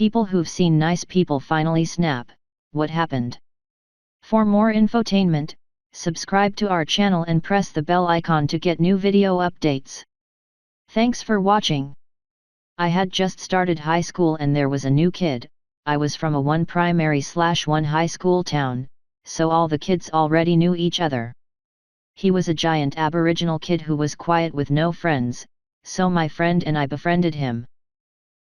People who've seen nice people finally snap, what happened? For more infotainment, subscribe to our channel and press the bell icon to get new video updates. Thanks for watching. I had just started high school and there was a new kid. I was from a one primary/one high school town, so all the kids already knew each other. He was a giant Aboriginal kid who was quiet with no friends, so my friend and I befriended him.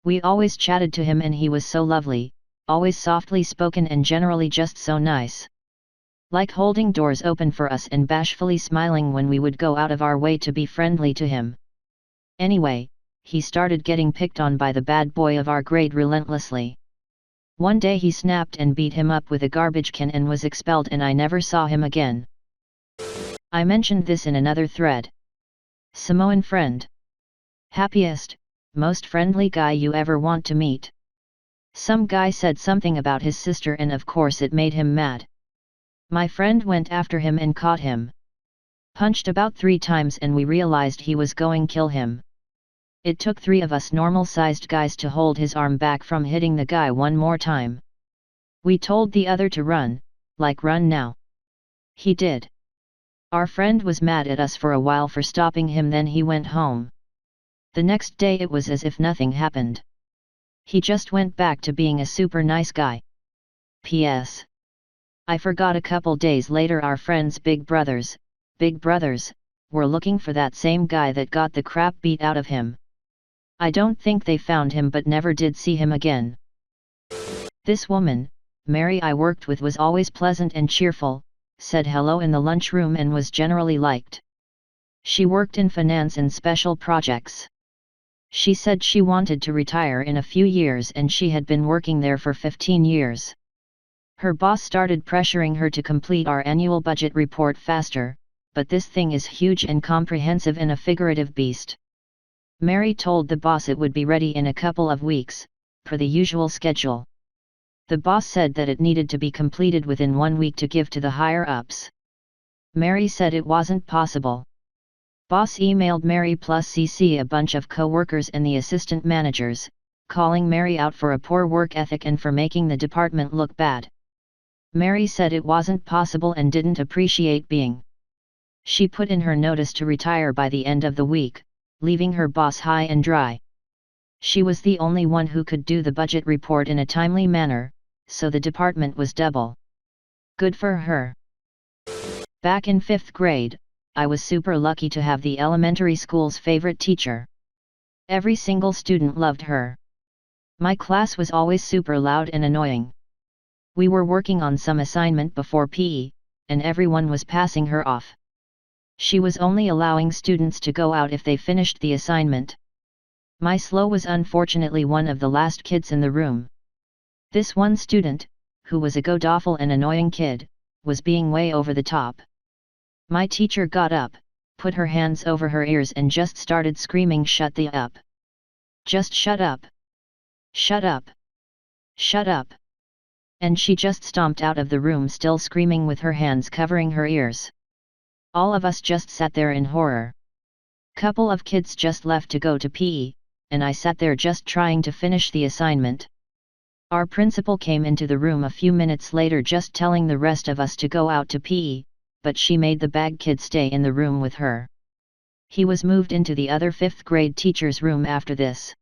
We always chatted to him and he was so lovely, always softly spoken and generally just so nice. Like holding doors open for us and bashfully smiling when we would go out of our way to be friendly to him. Anyway, he started getting picked on by the bad boy of our grade relentlessly. One day he snapped and beat him up with a garbage can and was expelled, and I never saw him again. I mentioned this in another thread. Samoan friend. Happiest, most friendly guy you ever want to meet. Some guy said something about his sister and of course it made him mad. My friend went after him and caught him. Punched about 3 times and we realized he was going to kill him. It took 3 of us normal-sized guys to hold his arm back from hitting the guy one more time. We told the other to run, like run now. He did. Our friend was mad at us for a while for stopping him, then he went home. The next day it was as if nothing happened. He just went back to being a super nice guy. P.S. I forgot, a couple days later our friend's big brothers, were looking for that same guy that got the crap beat out of him. I don't think they found him but never did see him again. This woman, Mary, I worked with was always pleasant and cheerful, said hello in the lunchroom and was generally liked. She worked in finance and special projects. She said she wanted to retire in a few years and she had been working there for 15 years. Her boss started pressuring her to complete our annual budget report faster, but this thing is huge and comprehensive and a figurative beast. Mary told the boss it would be ready in a couple of weeks, per the usual schedule. The boss said that it needed to be completed within 1 week to give to the higher-ups. Mary said it wasn't possible. Boss emailed Mary plus CC a bunch of co-workers and the assistant managers, calling Mary out for a poor work ethic and for making the department look bad. Mary said it wasn't possible and didn't appreciate being. She put in her notice to retire by the end of the week, leaving her boss high and dry. She was the only one who could do the budget report in a timely manner, so the department was double. Good for her. Back in 5th grade, I was super lucky to have the elementary school's favorite teacher. Every single student loved her. My class was always super loud and annoying. We were working on some assignment before PE, and everyone was passing her off. She was only allowing students to go out if they finished the assignment. My slow was unfortunately one of the last kids in the room. This one student, who was a god-awful and annoying kid, was being way over the top. My teacher got up, put her hands over her ears and just started screaming, "Shut the up! Just shut up! Shut up! Shut up!" And she just stomped out of the room still screaming with her hands covering her ears. All of us just sat there in horror. Couple of kids just left to go to PE, and I sat there just trying to finish the assignment. Our principal came into the room a few minutes later just telling the rest of us to go out to PE, but she made the bag kid stay in the room with her. He was moved into the other 5th grade teacher's room after this.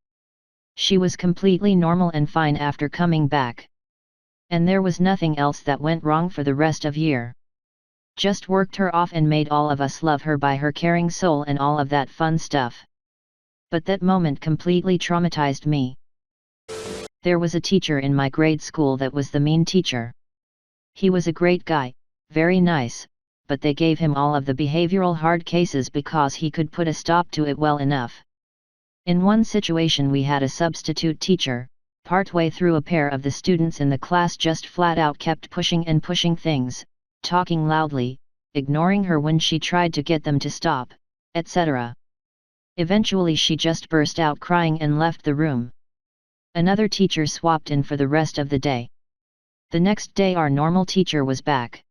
She was completely normal and fine after coming back. And there was nothing else that went wrong for the rest of year. Just worked her off and made all of us love her by her caring soul and all of that fun stuff. But that moment completely traumatized me. There was a teacher in my grade school that was the mean teacher. He was a great guy, very nice, but they gave him all of the behavioral hard cases because he could put a stop to it well enough. In one situation we had a substitute teacher. Partway through a pair of the students in the class just flat out kept pushing and pushing things, talking loudly, ignoring her when she tried to get them to stop, etc. Eventually she just burst out crying and left the room. Another teacher swapped in for the rest of the day. The next day our normal teacher was back.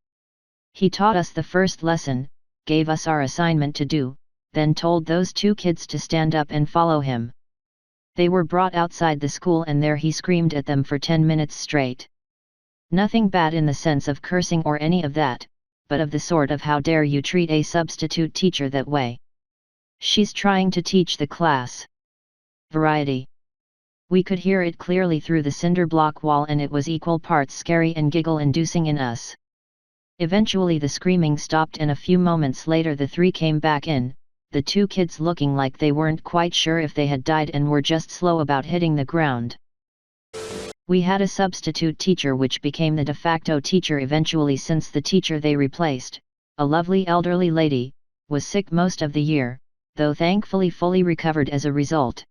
He taught us the first lesson, gave us our assignment to do, then told those 2 kids to stand up and follow him. They were brought outside the school and there he screamed at them for 10 minutes straight. Nothing bad in the sense of cursing or any of that, but of the sort of how dare you treat a substitute teacher that way. She's trying to teach the class. Variety. We could hear it clearly through the cinder block wall and it was equal parts scary and giggle-inducing in us. Eventually the screaming stopped and a few moments later the three came back in, the two kids looking like they weren't quite sure if they had died and were just slow about hitting the ground. We had a substitute teacher which became the de facto teacher eventually since the teacher they replaced, a lovely elderly lady, was sick most of the year, though thankfully fully recovered as a result.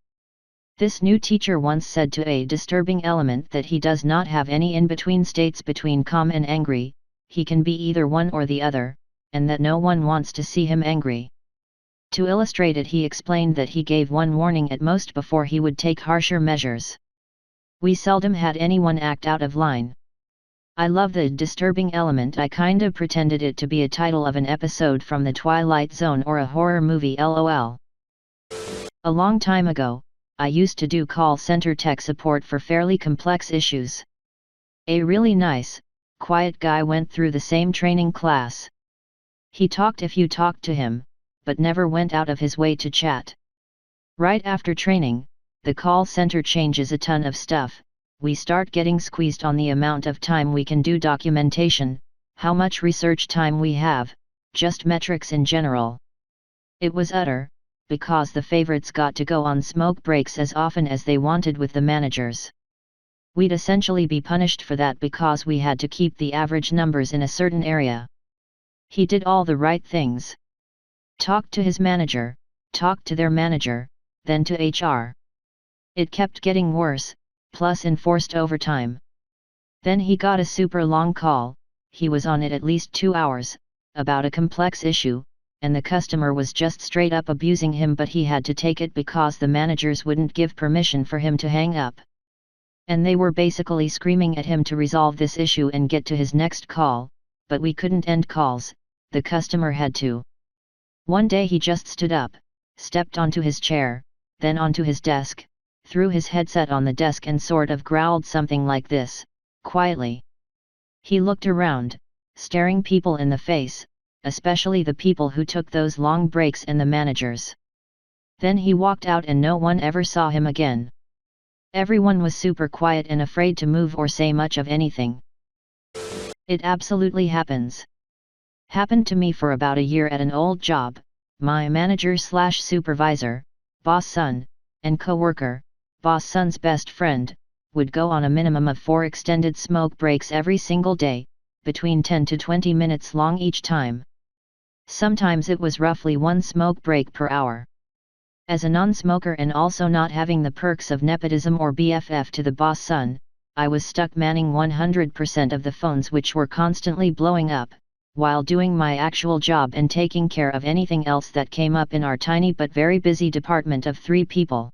This new teacher once said to a disturbing element that he does not have any in-between states between calm and angry, he can be either one or the other, and that no one wants to see him angry. To illustrate it he explained that he gave one warning at most before he would take harsher measures. We seldom had anyone act out of line. I love the disturbing element. I kinda pretended it to be a title of an episode from The Twilight Zone or a horror movie lol. A long time ago, I used to do call center tech support for fairly complex issues. A really nice, quiet guy went through the same training class. He talked if you talked to him, but never went out of his way to chat. Right after training, the call center changes a ton of stuff. We start getting squeezed on the amount of time we can do documentation, how much research time we have, just metrics in general. It was utter, because the favorites got to go on smoke breaks as often as they wanted with the managers. We'd essentially be punished for that because we had to keep the average numbers in a certain area. He did all the right things. Talked to his manager, talked to their manager, then to HR. It kept getting worse, plus enforced overtime. Then he got a super long call, he was on it at least 2 hours, about a complex issue, and the customer was just straight up abusing him but he had to take it because the managers wouldn't give permission for him to hang up. And they were basically screaming at him to resolve this issue and get to his next call, but we couldn't end calls, the customer had to. One day he just stood up, stepped onto his chair, then onto his desk, threw his headset on the desk and sort of growled something like this, quietly. He looked around, staring people in the face, especially the people who took those long breaks and the managers. Then he walked out and no one ever saw him again. Everyone was super quiet and afraid to move or say much of anything. It absolutely happens. Happened to me for about a year at an old job. My manager/supervisor, boss son, and coworker, boss son's best friend, would go on a minimum of 4 extended smoke breaks every single day, between 10 to 20 minutes long each time. Sometimes it was roughly 1 smoke break per hour. As a non-smoker and also not having the perks of nepotism or BFF to the boss son, I was stuck manning 100% of the phones which were constantly blowing up, while doing my actual job and taking care of anything else that came up in our tiny but very busy department of 3 people.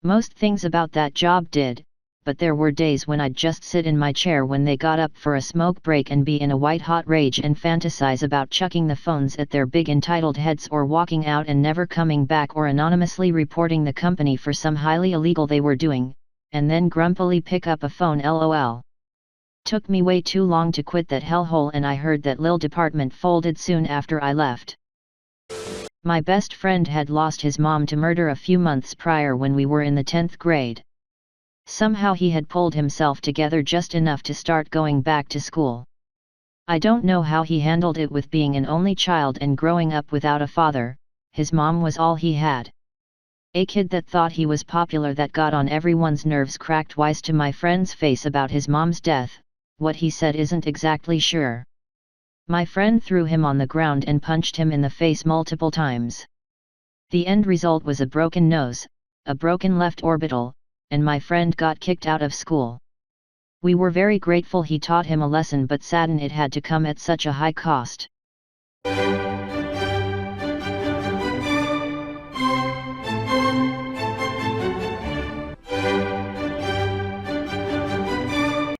Most things about that job did, but there were days when I'd just sit in my chair when they got up for a smoke break and be in a white-hot rage and fantasize about chucking the phones at their big entitled heads or walking out and never coming back or anonymously reporting the company for some highly illegal they were doing, and then grumpily pick up a phone lol. Took me way too long to quit that hellhole and I heard that lil department folded soon after I left. My best friend had lost his mom to murder a few months prior when we were in the 10th grade. Somehow he had pulled himself together just enough to start going back to school. I don't know how he handled it with being an only child and growing up without a father. His mom was all he had. A kid that thought he was popular that got on everyone's nerves cracked wise to my friend's face about his mom's death. What he said isn't exactly sure. My friend threw him on the ground and punched him in the face multiple times. The end result was a broken nose, a broken left orbital, and my friend got kicked out of school. We were very grateful he taught him a lesson but saddened it had to come at such a high cost.